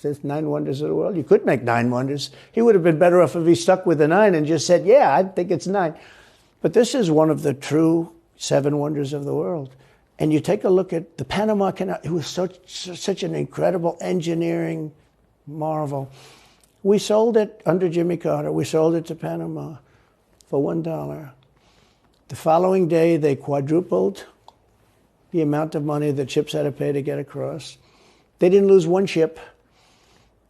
There's 9 wonders of the world. You could make 9 wonders. He would have been better off if he stuck with the 9 and just said, yeah, I think it's 9. But this is one of the true 7 wonders of the world. And you take a look at the Panama Canal. It was such an incredible engineering marvel. We sold it under Jimmy Carter. We sold it to Panama for $1. The following day, they quadrupled the amount of money that ships had to pay to get across. They didn't lose one ship.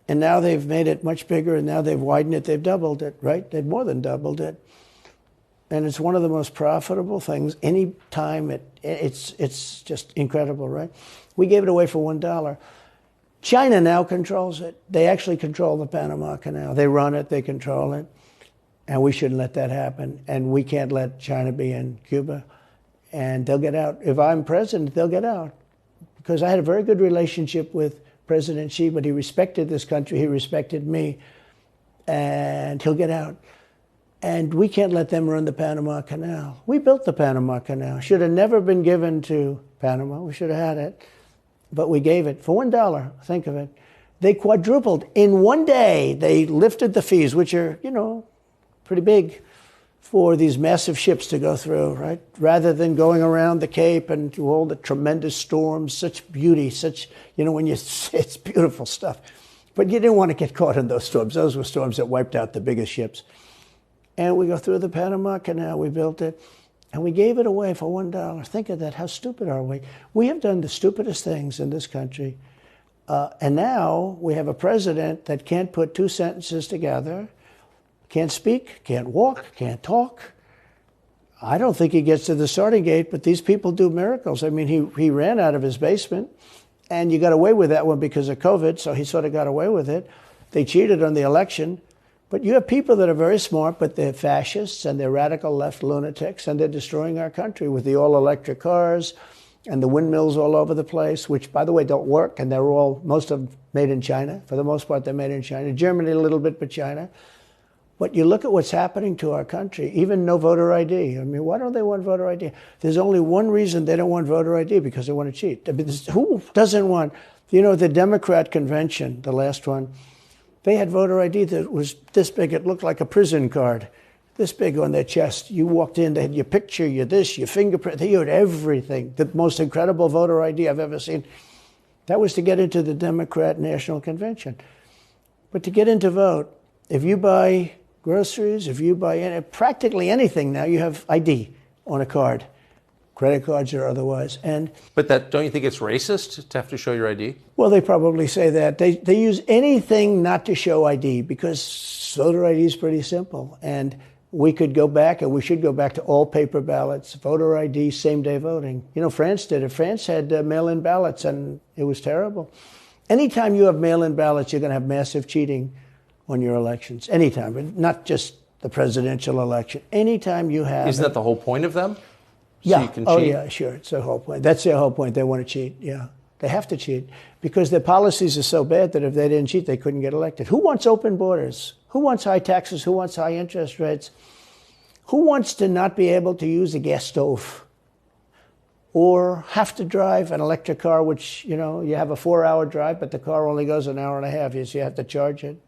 And now they've made it much bigger, and now they've widened it. They've doubled it, right? They've more than doubled it. And it's one of the most profitable things. Any time it's just incredible, right? We gave it away for $1. China now controls it. They actually control the Panama Canal. They run it, they control it. And we shouldn't let that happen. And we can't let China be in Cuba. And they'll get out. If I'm president, they'll get out. Because I had a very good relationship with President Xi, but he respected this country, he respected me, and he'll get out. And we can't let them run the Panama Canal. We built the Panama Canal. Should have never been given to Panama. We should have had it. But we gave it for $1. Think of it. They quadrupled. In one day, they lifted the fees, which are, pretty big, for these massive ships to go through, right? Rather than going around the Cape and through all the tremendous storms, such beauty, it's beautiful stuff. But you didn't want to get caught in those storms. Those were storms that wiped out the biggest ships. And we go through the Panama Canal, we built it, and we gave it away for $1. Think of that, how stupid are we? We have done the stupidest things in this country. And now we have a president that can't put 2 sentences together, can't speak, can't walk, can't talk. I don't think he gets to the starting gate, but these people do miracles. I mean, he ran out of his basement, and you got away with that one because of COVID, so he sort of got away with it. They cheated on the election. But you have people that are very smart, but they're fascists and they're radical left lunatics, and they're destroying our country with the all-electric cars and the windmills all over the place, which, by the way, don't work, and they're most of them made in China. For the most part, they're made in China. Germany a little bit, but China. But you look at what's happening to our country, even no voter ID. I mean, why don't they want voter ID? There's only one reason they don't want voter ID, because they want to cheat. I mean, who doesn't want, the Democrat convention, the last one, they had voter ID that was this big. It looked like a prison card, this big on their chest. You walked in, they had your picture, your this, your fingerprint. They had everything. The most incredible voter ID I've ever seen. That was to get into the Democrat National Convention. But to get in to vote, if you buy groceries, if you buy practically anything now, you have ID on a card. Credit cards or otherwise. But don't you think it's racist to have to show your ID? Well, they probably say that. They use anything not to show ID, because voter ID is pretty simple. And we could go back, and we should go back to all paper ballots, voter ID, same-day voting. France did it. France had mail-in ballots, and it was terrible. Anytime you have mail-in ballots, you're going to have massive cheating on your elections. Anytime, but not just the presidential election. Anytime you have... Isn't that the whole point of them? Yeah. So you can cheat? Oh, yeah, sure. It's their whole point. That's their whole point. They want to cheat. Yeah. They have to cheat because their policies are so bad that if they didn't cheat, they couldn't get elected. Who wants open borders? Who wants high taxes? Who wants high interest rates? Who wants to not be able to use a gas stove or have to drive an electric car, which, you have a 4-hour drive, but the car only goes an hour and a half, so you have to charge it.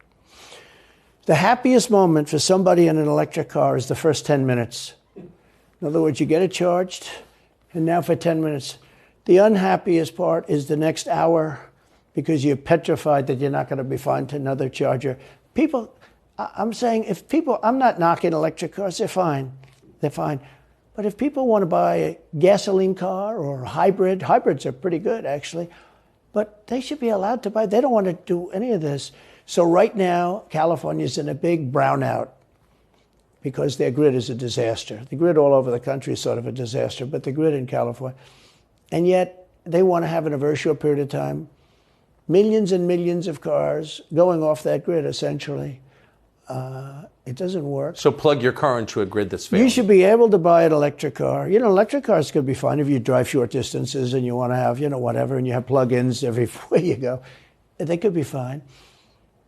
The happiest moment for somebody in an electric car is the first 10 minutes. In other words, you get it charged, and now for 10 minutes. The unhappiest part is the next hour, because you're petrified that you're not going to be found to another charger. People, I'm saying, I'm not knocking electric cars, they're fine. They're fine. But if people want to buy a gasoline car or a hybrid, hybrids are pretty good, actually, but they should be allowed to buy. They don't want to do any of this. So right now, California's in a big brownout, because their grid is a disaster. The grid all over the country is sort of a disaster, but the grid in California. And yet, they want to have in a very short period of time millions and millions of cars going off that grid, essentially. It doesn't work. So plug your car into a grid that's failing. You should be able to buy an electric car. Electric cars could be fine if you drive short distances and you want to have, whatever, and you have plug-ins everywhere you go. They could be fine.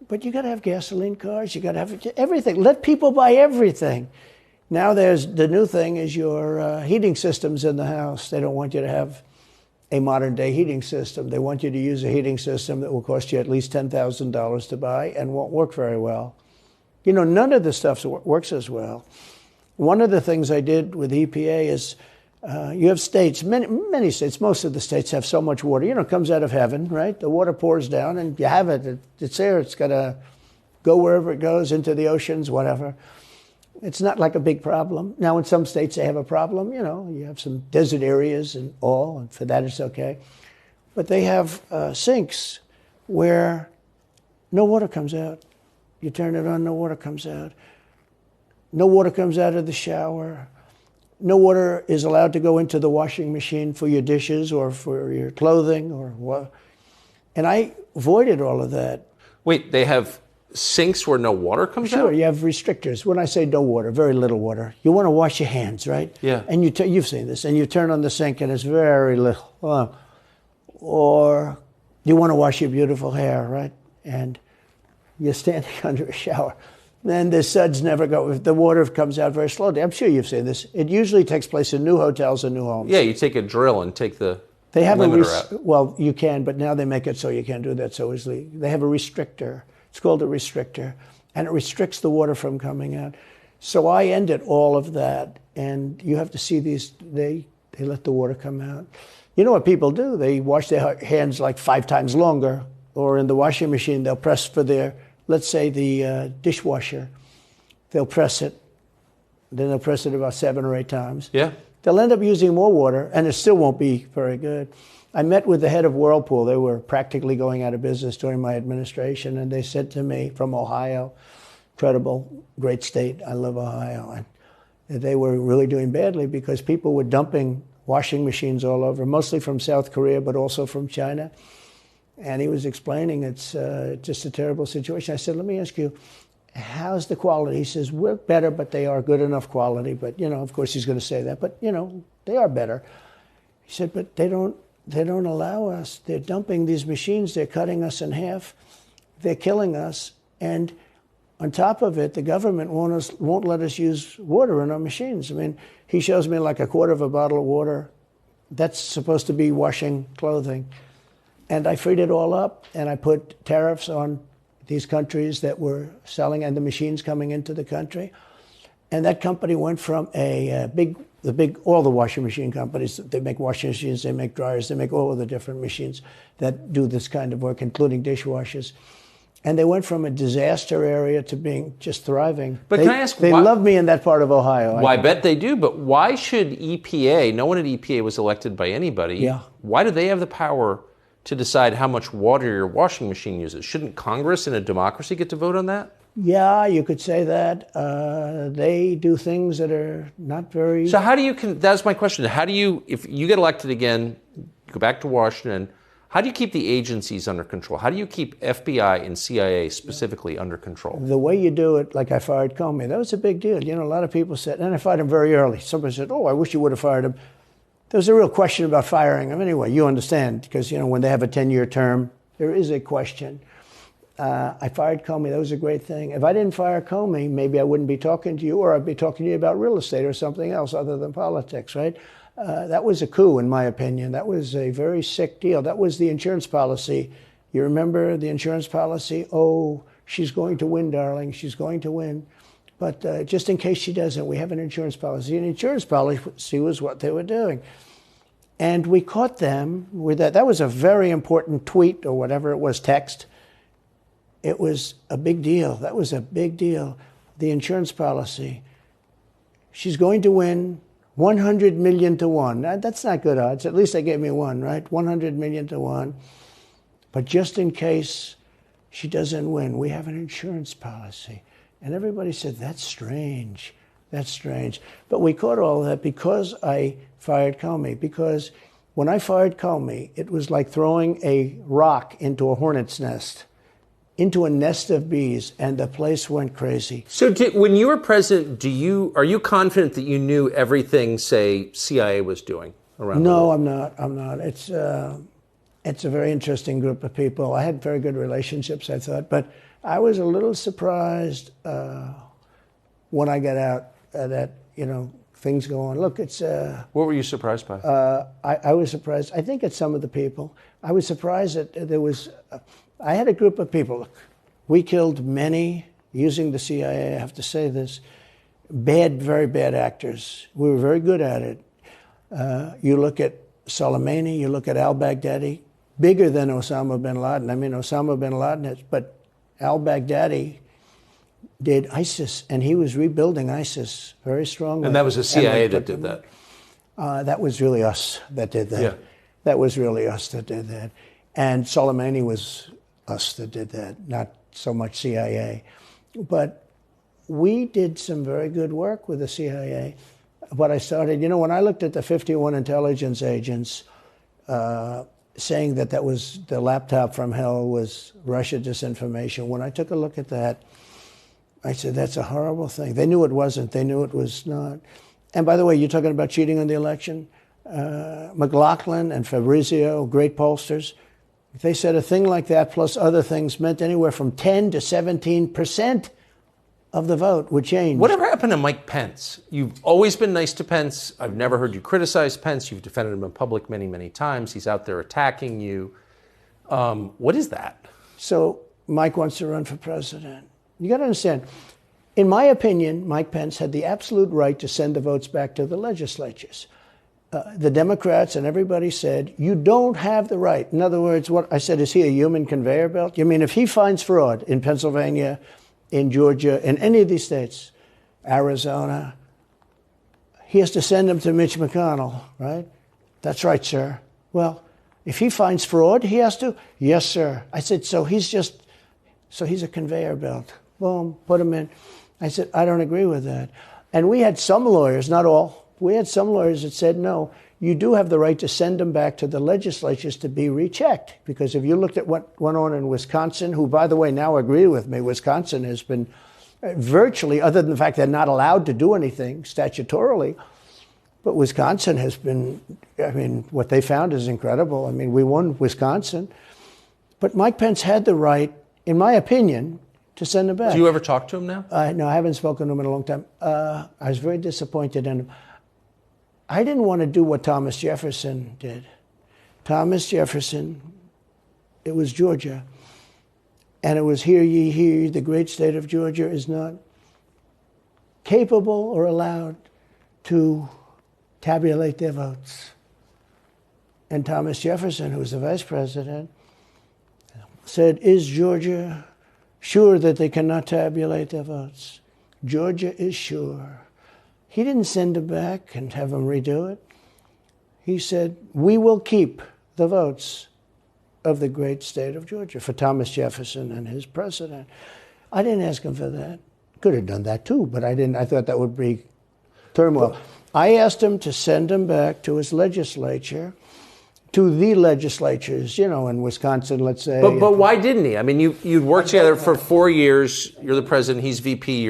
But you got to have gasoline cars. You got to have everything. Let people buy everything. Now the new thing is your heating systems in the house. They don't want you to have a modern-day heating system. They want you to use a heating system that will cost you at least $10,000 to buy and won't work very well. You know, none of the stuff works as well. One of the things I did with EPA is you have states, many states, most of the states have so much water. You know, it comes out of heaven, right? The water pours down and you have it. It's there. It's got to go wherever it goes, into the oceans, whatever. It's not like a big problem. Now, in some states, they have a problem. You know, you have some desert areas and all, and for that, it's okay. But they have sinks where no water comes out. You turn it on, no water comes out. No water comes out of the shower. No water is allowed to go into the washing machine for your dishes or for your clothing or what. And I avoided all of that. Wait, they have sinks where no water comes out? Sure, you have restrictors. When I say no water, very little water. You want to wash your hands, right? Yeah. And you've seen this, and you turn on the sink and it's very little. Or you want to wash your beautiful hair, right? And you're standing under a shower. Then the suds never go. The water comes out very slowly. I'm sure you've seen this. It usually takes place in new hotels and new homes. Yeah, you take a drill and take the they have limiter out. Well, you can, but now they make it so you can't do that so easily. They have a restrictor. It's called a restrictor, and it restricts the water from coming out. So I ended all of that, and you have to see these. They let the water come out. You know what people do? They wash their hands like 5 times longer, or in the washing machine, they'll press for their, let's say the dishwasher. They'll press it. Then they'll press it about 7 or 8 times. Yeah. They'll end up using more water, and it still won't be very good. I met with the head of Whirlpool. They were practically going out of business during my administration, and they said to me, from Ohio, incredible, great state, I love Ohio, and they were really doing badly because people were dumping washing machines all over, mostly from South Korea, but also from China. And he was explaining it's just a terrible situation. I said, let me ask you, how's the quality? He says, we're better, but they are good enough quality. But, you know, of course he's going to say that, but, you know, they are better. He said, but they don't allow us. They're dumping these machines. They're cutting us in half. They're killing us. And on top of it, the government won't let us use water in our machines. I mean, he shows me like a quarter of a bottle of water. That's supposed to be washing clothing. And I freed it all up, and I put tariffs on these countries that were selling and the machines coming into the country. And that company went from all the washing machine companies, they make washing machines, they make dryers, they make all of the different machines that do this kind of work, including dishwashers. And they went from a disaster area to being just thriving. But can I ask, they love me in that part of Ohio. Well, I bet they do, but why should EPA, no one at EPA was elected by anybody, yeah. Why do they have the power to decide how much water your washing machine uses? Shouldn't Congress in a democracy get to vote on that? Yeah, you could say that. They do things that are not very... So how do you, that's my question, how do you, if you get elected again, go back to Washington, how do you keep the agencies under control? How do you keep FBI and CIA specifically under control? The way you do it, like I fired Comey, that was a big deal. You know, a lot of people said, and I fired him very early. Somebody said, oh, I wish you would have fired him. There was a real question about firing him anyway. You understand, because, you know, when they have a 10-year term, there is a question. I fired Comey. That was a great thing. If I didn't fire Comey, maybe I wouldn't be talking to you, or I'd be talking to you about real estate or something else other than politics, right? That was a coup, in my opinion. That was a very sick deal. That was the insurance policy. You remember the insurance policy? Oh, she's going to win, darling. She's going to win. But just in case she doesn't, we have an insurance policy. And insurance policy was what they were doing. And we caught them with that. That was a very important tweet or whatever it was, text. It was a big deal. That was a big deal. The insurance policy. She's going to win 100 million to 1. That's not good odds. At least they gave me 1, right? 100 million to 1. But just in case she doesn't win, we have an insurance policy. And everybody said, that's strange. That's strange. But we caught all of that because I fired Comey. Because when I fired Comey, it was like throwing a rock into a hornet's nest, into a nest of bees, and the place went crazy. So when you were president, are you confident that you knew everything, say, CIA was doing around the world? No, I'm not. It's a very interesting group of people. I had very good relationships, I thought. But I was a little surprised when I got out that, you know, things go on. Look, it's... What were you surprised by? I was surprised. I think at some of the people. I was surprised that there was... I had a group of people. Look, we killed many, using the CIA, I have to say this, very bad actors. We were very good at it. You look at Soleimani, you look at al-Baghdadi, bigger than Osama bin Laden. I mean, Osama bin Laden is, but al-Baghdadi did ISIS, and he was rebuilding ISIS very strongly. And that was the CIA that did that? That was really us that did that. Yeah. That was really us that did that. And Soleimani was us that did that, not so much CIA. But we did some very good work with the CIA. What I started, when I looked at the 51 intelligence agents saying that was the laptop from hell was Russia disinformation, when I took a look at that, I said, that's a horrible thing. They knew it wasn't. They knew it was not. And by the way, you're talking about cheating on the election? McLaughlin and Fabrizio, great pollsters, they said a thing like that plus other things meant anywhere from 10 to 17% of the vote would change. Whatever happened to Mike Pence? You've always been nice to Pence. I've never heard you criticize Pence. You've defended him in public many, many times. He's out there attacking you. What is that? So Mike wants to run for president. You got to understand, in my opinion, Mike Pence had the absolute right to send the votes back to the legislatures. The Democrats and everybody said, you don't have the right. In other words, what I said, is he a human conveyor belt? You mean if he finds fraud in Pennsylvania, in Georgia, in any of these states, Arizona, he has to send them to Mitch McConnell, right? That's right, sir. Well, if he finds fraud, he has to? Yes, sir. I said, so he's a conveyor belt. Boom, put him in. I said, I don't agree with that. And we had some lawyers, not all, we had some lawyers that said, no, you do have the right to send them back to the legislatures to be rechecked. Because if you looked at what went on in Wisconsin, who, by the way, now agree with me, Wisconsin has been virtually, other than the fact they're not allowed to do anything statutorily, but Wisconsin has been, I mean, what they found is incredible. I mean, we won Wisconsin. But Mike Pence had the right, in my opinion, to send them back. Do you ever talk to him now? No, I haven't spoken to him in a long time. I was very disappointed in him. I didn't want to do what Thomas Jefferson did. Thomas Jefferson, it was Georgia. And it was, hear ye, hear ye, the great state of Georgia is not capable or allowed to tabulate their votes. And Thomas Jefferson, who was the vice president, said, is Georgia sure that they cannot tabulate their votes? Georgia is sure. He didn't send them back and have them redo it. He said, we will keep the votes of the great state of Georgia for Thomas Jefferson and his president. I didn't ask him for that. Could have done that too, but I didn't. I thought that would be turmoil. I asked him to send them back to his legislature, to the legislatures, in Wisconsin, let's say. But why didn't he? I mean, you'd worked together for 4 years. You're the president. He's VP.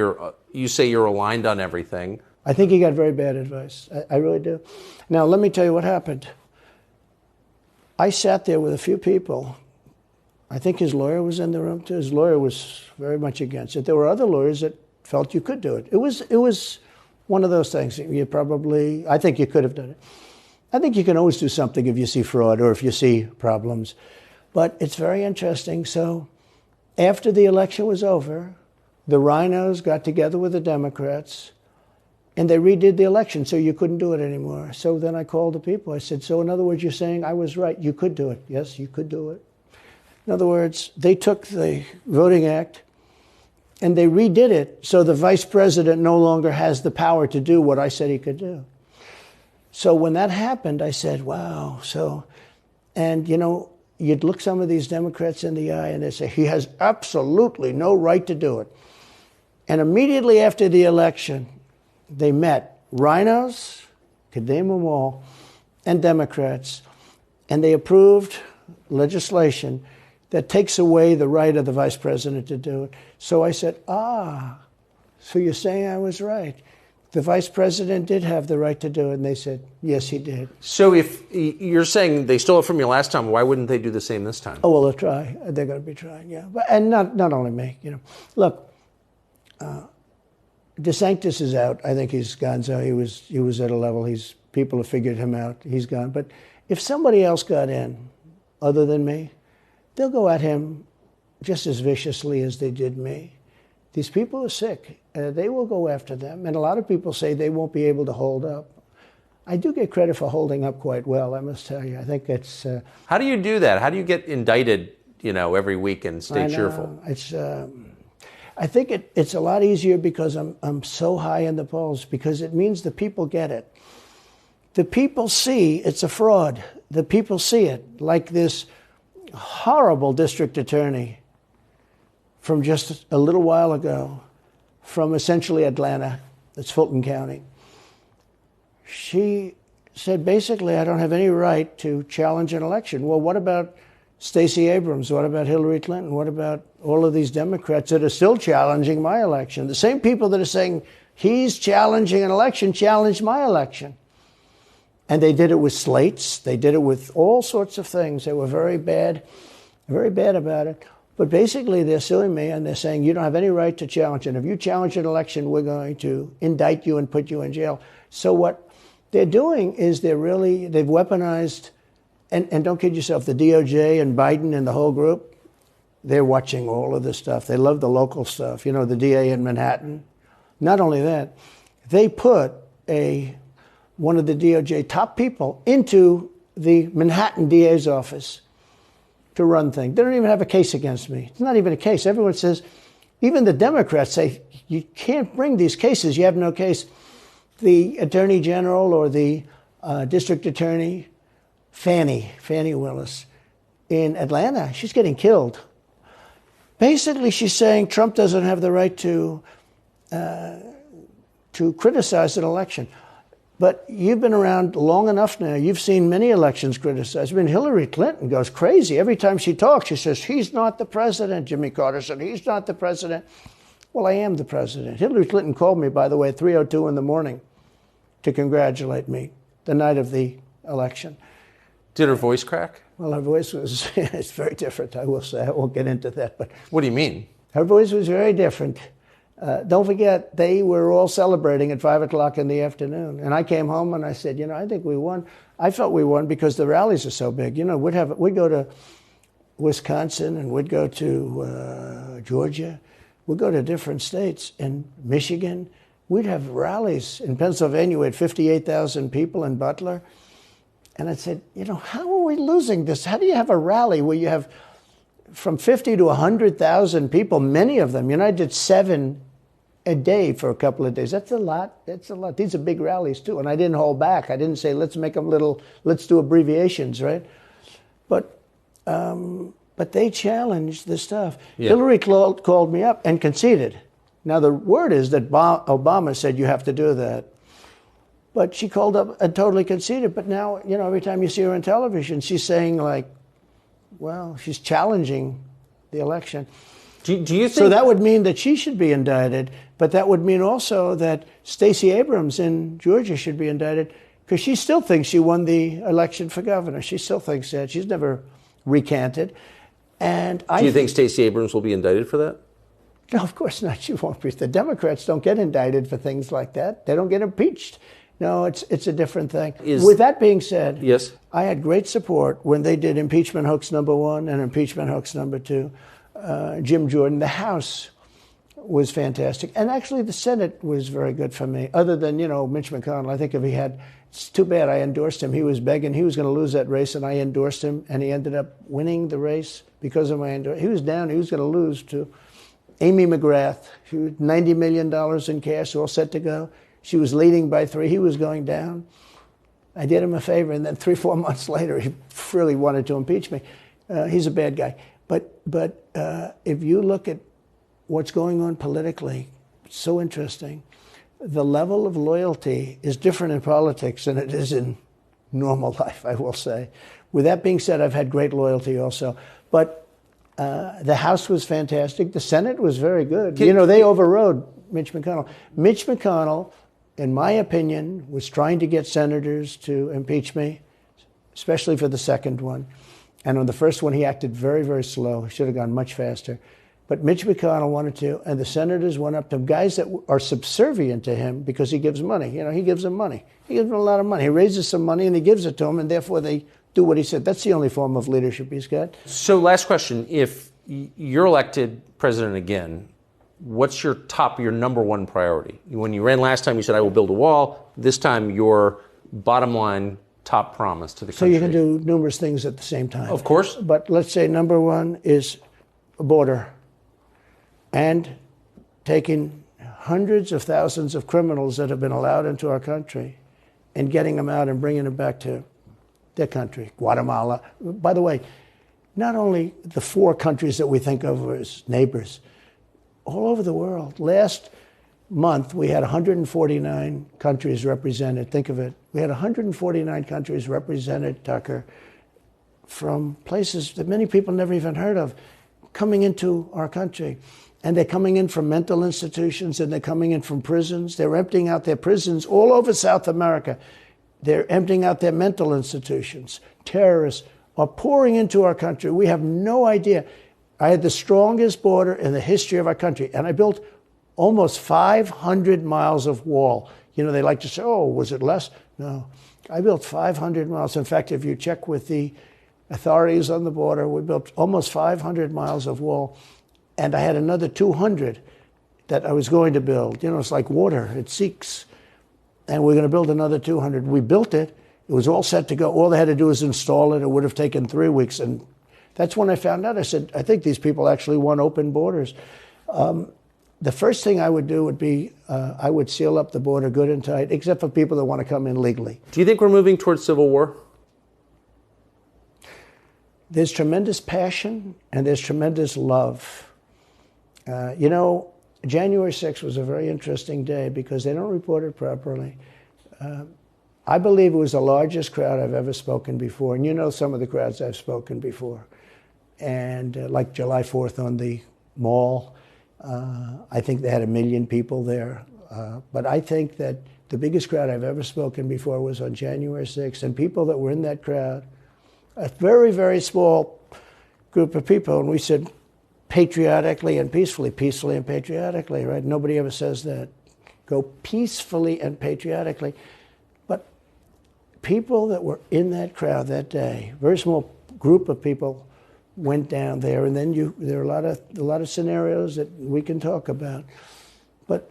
You say you're aligned on everything. I think he got very bad advice. I really do. Now, let me tell you what happened. I sat there with a few people. I think his lawyer was in the room too. His lawyer was very much against it. There were other lawyers that felt you could do it. It was one of those things. I think you could have done it. I think you can always do something if you see fraud or if you see problems. But it's very interesting. So after the election was over, the rhinos got together with the Democrats and they redid the election, so you couldn't do it anymore. So then I called the people. I said, so in other words, you're saying I was right. You could do it. Yes, you could do it. In other words, they took the Voting Act and they redid it so the vice president no longer has the power to do what I said he could do. So when that happened, I said, wow. And you'd look some of these Democrats in the eye and they say, he has absolutely no right to do it. And immediately after the election, they met rhinos, could name them all, and Democrats, and they approved legislation that takes away the right of the vice president to do it. So I said, so you're saying I was right. The vice president did have the right to do it, and they said, yes, he did. So if you're saying they stole it from you last time, why wouldn't they do the same this time? Oh, well, they'll try. They're going to be trying, yeah. And not only me, Look, DeSantis is out. I think he's gone. So he was at a level. People have figured him out. He's gone. But if somebody else got in, other than me, they'll go at him just as viciously as they did me. These people are sick. They will go after them. And a lot of people say they won't be able to hold up. I do get credit for holding up quite well, I must tell you. I think it's... How do you do that? How do you get indicted, every week and stay cheerful? I think it's a lot easier because I'm so high in the polls, because it means the people get it. The people see it's a fraud. The people see it. Like this horrible district attorney from just a little while ago, from essentially Atlanta, it's Fulton County. She said, basically, I don't have any right to challenge an election. Well, what about Stacey Abrams? What about Hillary Clinton? What about all of these Democrats that are still challenging my election? The same people that are saying he's challenging an election challenged my election. And they did it with slates. They did it with all sorts of things. They were very bad about it. But basically, they're suing me, and they're saying, you don't have any right to challenge it. If you challenge an election, we're going to indict you and put you in jail. So what they're doing is they've weaponized, and don't kid yourself, the DOJ and Biden and the whole group, they're watching all of this stuff. They love the local stuff. The DA in Manhattan. Not only that, they put one of the DOJ top people into the Manhattan DA's office to run things. They don't even have a case against me. It's not even a case. Everyone says, even the Democrats say, you can't bring these cases. You have no case. The Attorney General or the District Attorney, Fannie Willis, in Atlanta, she's getting killed. Basically, she's saying Trump doesn't have the right to criticize an election. But you've been around long enough now. You've seen many elections criticized. Hillary Clinton goes crazy. Every time she talks, she says, he's not the president. Jimmy Carter said, he's not the president. Well, I am the president. Hillary Clinton called me, by the way, at 3:02 in the morning to congratulate me the night of the election. Did her voice crack? Well, her voice was, it's very different, I will say. I won't get into that. But what do you mean? Her voice was very different. Don't forget, they were all celebrating at 5 o'clock in the afternoon. And I came home and I said, I think we won. I felt we won because the rallies are so big. We'd go to Wisconsin and we'd go to Georgia. We'd go to different states. In Michigan, we'd have rallies. In Pennsylvania, we had 58,000 people in Butler. And I said, how are we losing this? How do you have a rally where you have from 50 to 100,000 people, many of them? I did 7 a day for a couple of days. That's a lot. These are big rallies, too. And I didn't hold back. I didn't say, let's make them let's do abbreviations, right? But they challenged this stuff. Yeah. Hillary called me up and conceded. Now, the word is that Obama said you have to do that. But she called up and totally conceded. But now, every time you see her on television, she's saying, she's challenging the election. Do you think... So that would mean that she should be indicted, but that would mean also that Stacey Abrams in Georgia should be indicted, because she still thinks she won the election for governor. She still thinks that. She's never recanted. And do you think Stacey Abrams will be indicted for that? No, of course not. She won't be. The Democrats don't get indicted for things like that. They don't get impeached. No, it's a different thing. With that being said, yes, I had great support when they did impeachment hoax number 1 and impeachment hoax number 2. Jim Jordan, the House was fantastic. And actually the Senate was very good for me, other than, Mitch McConnell. I think it's too bad I endorsed him. He was begging. He was going to lose that race, and I endorsed him, and he ended up winning the race because of my endorsement. He was down. He was going to lose to Amy McGrath. She was $90 million in cash, all set to go. She was leading by 3. He was going down. I did him a favor, and then 3-4 months later, he really wanted to impeach me. He's a bad guy. But if you look at what's going on politically, it's so interesting. The level of loyalty is different in politics than it is in normal life, I will say. With that being said, I've had great loyalty also. But the House was fantastic. The Senate was very good. They overrode Mitch McConnell. Mitch McConnell, in my opinion, was trying to get senators to impeach me, especially for the second one. And on the first one, he acted very, very slow. He should have gone much faster. But Mitch McConnell wanted to, and the senators went up to him, guys that are subservient to him because he gives money. You know, he gives them money. He gives them a lot of money. He raises some money and he gives it to them, and therefore they do what he said. That's the only form of leadership he's got. So last question, if you're elected president again, what's your number one priority? When you ran last time, you said, I will build a wall. This time, your bottom line top promise to the country. So you can do numerous things at the same time. Of course. But let's say number one is a border. And taking hundreds of thousands of criminals that have been allowed into our country and getting them out and bringing them back to their country, Guatemala. By the way, not only the 4 countries that we think of as neighbors, all over the world. Last month, we had 149 countries represented. Think of it. We had 149 countries represented, Tucker, from places that many people never even heard of, coming into our country. And they're coming in from mental institutions, and they're coming in from prisons. They're emptying out their prisons all over South America. They're emptying out their mental institutions. Terrorists are pouring into our country. We have no idea. I had the strongest border in the history of our country, and I built almost 500 miles of wall. You know, they like to say, oh, was it less? No. I built 500 miles. In fact, if you check with the authorities on the border, we built almost 500 miles of wall. And I had another 200 that I was going to build. You know, it's like water, it seeks. And we're going to build another 200. We built it. It was all set to go. All they had to do was install it. It would have taken 3 weeks. And that's when I found out. I said, I think these people actually want open borders. The first thing I would do would be I would seal up the border good and tight, except for people that want to come in legally. Do you think we're moving towards civil war? There's tremendous passion and there's tremendous love. You know, January 6th was a very interesting day because they don't report it properly. I believe it was the largest crowd I've ever spoken before. And you know some of the crowds I've spoken before. And like July 4th on the mall, I think they had 1 million people there. But I think that the biggest crowd I've ever spoken before was on January 6th. And people that were in that crowd, a very, very small group of people, and we said, patriotically and peacefully and patriotically, right? Nobody ever says that. Go peacefully and patriotically. But people that were in that crowd that day, very small group of people went down there, and then there are a lot of scenarios that we can talk about. But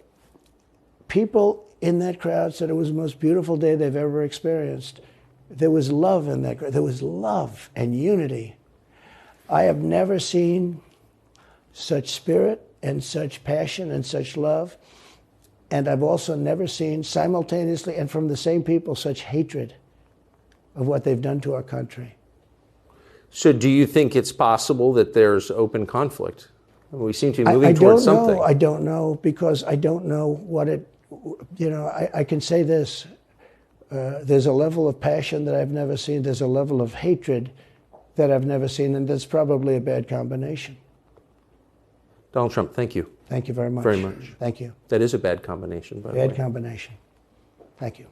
people in that crowd said it was the most beautiful day they've ever experienced. There was love in that crowd. There was love and unity. I have never seen such spirit and such passion and such love. And I've also never seen simultaneously and from the same people such hatred of what they've done to our country. So do you think it's possible that there's open conflict? We seem to be moving towards something. I don't know because I don't know what it, you know, I can say this. There's a level of passion that I've never seen. There's a level of hatred that I've never seen, and that's probably a bad combination. Donald Trump, thank you. Thank you very much. Very much. Thank you. That is a bad combination, by the way. Bad combination. Thank you.